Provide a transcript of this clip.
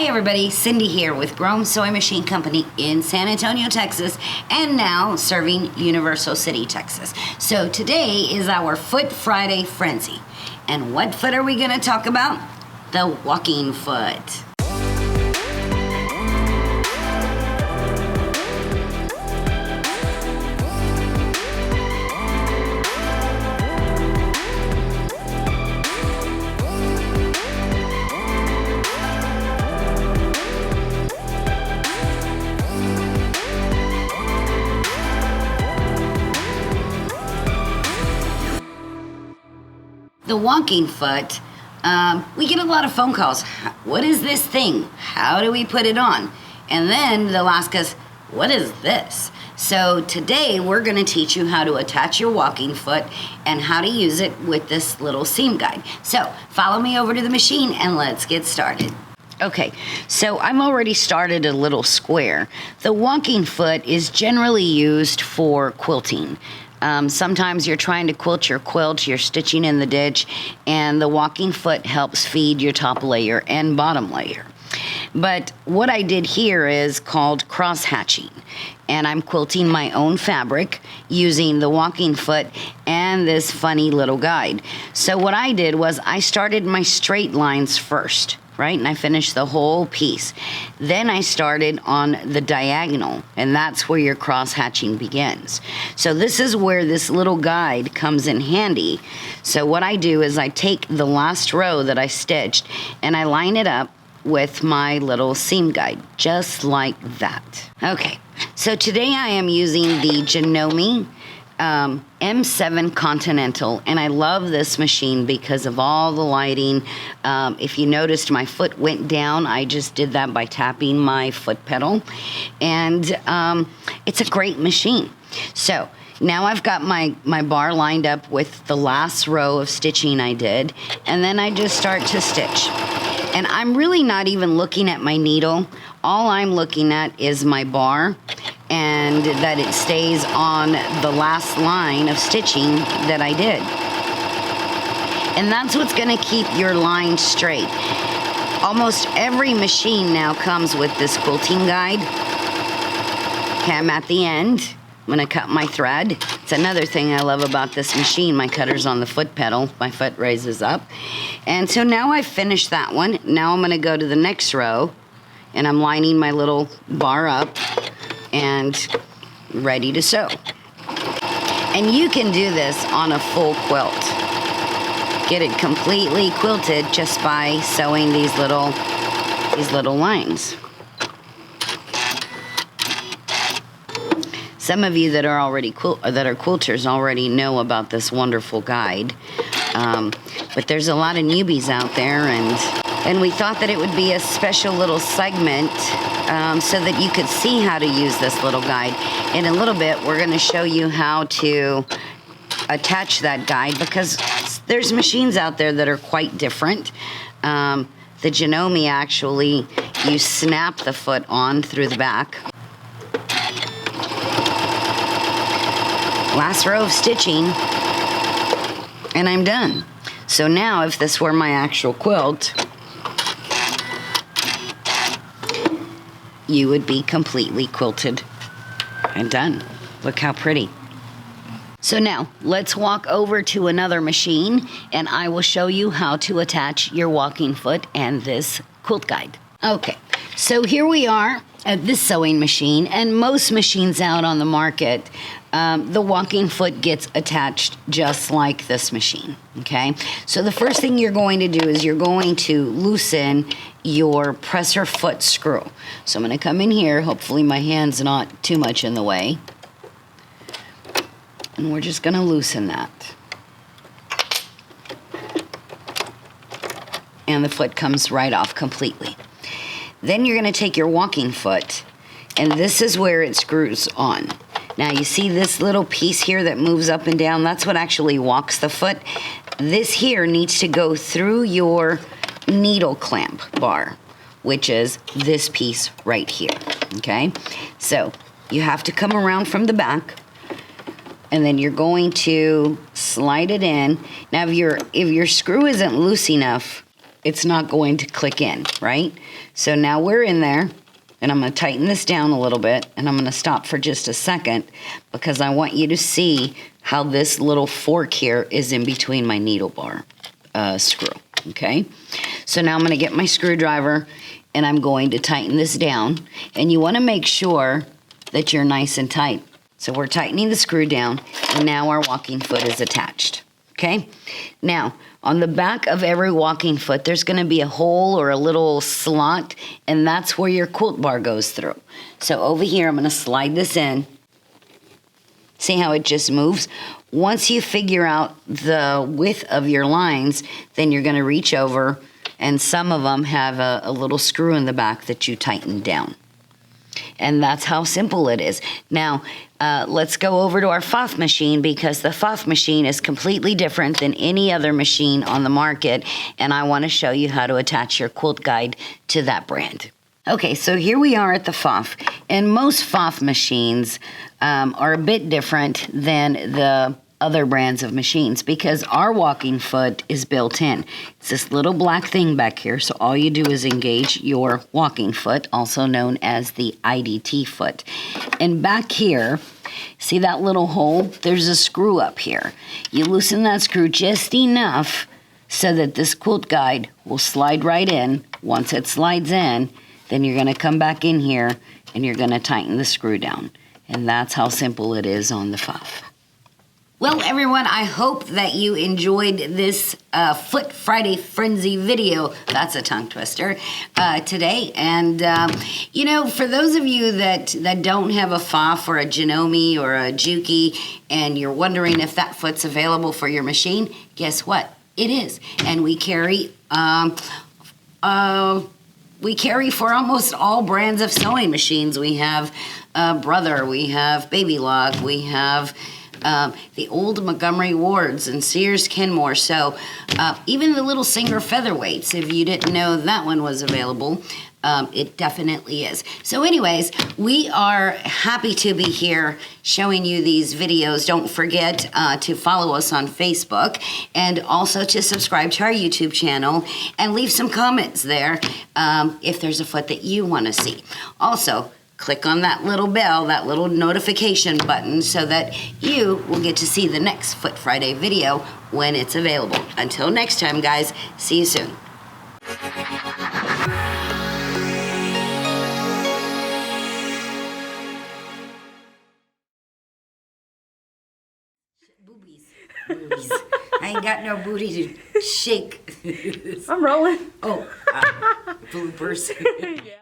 Hi everybody, Cyndi here with Grome Sewing Machine Company in San Antonio, Texas, and now serving Universal City, Texas. So today is our Foot Friday Frenzy. And what foot are we going to talk about? The walking foot. The walking foot, we get a lot of phone calls. What is this thing? How do we put it on? And then they'll ask us, what is this? So today we're going to teach you how to attach your walking foot and how to use it with this little seam guide. So follow me over to the machine and let's get started. Okay, so I'm already started a little square. The walking foot is generally used for quilting. Sometimes you're trying to quilt your quilt, you're stitching in the ditch, and the walking foot helps feed your top layer and bottom layer. But what I did here is called cross hatching, and I'm quilting my own fabric using the walking foot and this funny little guide. So what I did was I started my straight lines first, right? And I finished the whole piece. Then I started on the diagonal, and that's where your cross hatching begins. So this is where this little guide comes in handy. So what I do is I take the last row that I stitched and I line it up with my little seam guide, just like that. Okay, so today I am using the Janome M7 Continental, and I love this machine because of all the lighting. If you noticed, my foot went down. I just did that by tapping my foot pedal, and it's a great machine. So now I've got my bar lined up with the last row of stitching I did, and then I just start to stitch. And I'm really not even looking at my needle. All I'm looking at is my bar, and that it stays on the last line of stitching that I did. And that's what's gonna keep your line straight. Almost every machine now comes with this quilting guide. Okay, I'm at the end. I'm gonna cut my thread. It's another thing I love about this machine. My cutter's on the foot pedal. My foot raises up. And so now I've finished that one. Now I'm gonna go to the next row, and I'm lining my little bar up and ready to sew. And you can do this on a full quilt. Get it completely quilted just by sewing these little lines. Some of you that are already quilters already know about this wonderful guide, but there's a lot of newbies out there, and we thought that it would be a special little segment so that you could see how to use this little guide. In a little bit, we're going to show you how to attach that guide, because there's machines out there that are quite different. The Janome, actually, you snap the foot on through the back. Last row of stitching, and I'm done. So now, if this were my actual quilt, you would be completely quilted and done. Look how pretty. So now, let's walk over to another machine, and I will show you how to attach your walking foot and this quilt guide. Okay, so here we are at this sewing machine, and most machines out on the market, the walking foot gets attached just like this machine, okay? So the first thing you're going to do is you're going to loosen your presser foot screw. So I'm going to come in here. Hopefully my hand's not too much in the way. And we're just going to loosen that. And the foot comes right off completely. Then you're going to take your walking foot, and this is where it screws on. Now you see this little piece here that moves up and down? That's what actually walks the foot. This here needs to go through your needle clamp bar, which is this piece right here, okay? So you have to come around from the back, and then you're going to slide it in. Now if your screw isn't loose enough, it's not going to click in, right? So now we're in there, and I'm going to tighten this down a little bit, and I'm going to stop for just a second because I want you to see how this little fork here is in between my needle bar screw, okay? So now I'm going to get my screwdriver, and I'm going to tighten this down, and you want to make sure that you're nice and tight. So we're tightening the screw down, and now our walking foot is attached, okay? Now, on the back of every walking foot, there's going to be a hole or a little slot, and that's where your quilt bar goes through. So over here, I'm going to slide this in. See how it just moves? Once you figure out the width of your lines, then you're going to reach over, and some of them have a little screw in the back that you tighten down. And that's how simple it is. Now, let's go over to our Pfaff machine, because the Pfaff machine is completely different than any other machine on the market, and I want to show you how to attach your quilt guide to that brand. Okay, so here we are at the Pfaff, and most Pfaff machines are a bit different than the other brands of machines because our walking foot is built in. It's this little black thing back here, so all you do is engage your walking foot, also known as the IDT foot. And back here, see that little hole? There's a screw up here. You loosen that screw just enough so that this quilt guide will slide right in. Once it slides in, then you're going to come back in here and you're going to tighten the screw down. And that's how simple it is on the Pfaff. Well, everyone, I hope that you enjoyed this Foot Friday Frenzy video. That's a tongue twister today. And, you know, for those of you that don't have a Pfaff or a Janome or a Juki, and you're wondering if that foot's available for your machine, guess what? It is. And we carry for almost all brands of sewing machines. We have Brother, we have Baby Lock, we have the old Montgomery Wards and Sears Kenmore. So even the little Singer Featherweights, if you didn't know that one was available, it definitely is. So anyways, we are happy to be here showing you these videos. Don't forget to follow us on Facebook and also to subscribe to our YouTube channel and leave some comments there if there's a foot that you want to see. Also, click on that little bell, that little notification button, so that you will get to see the next Foot Friday video when it's available. Until next time, guys, see you soon. Boobies. I ain't got no booty to shake. I'm rolling. Oh, bloopers. Yeah.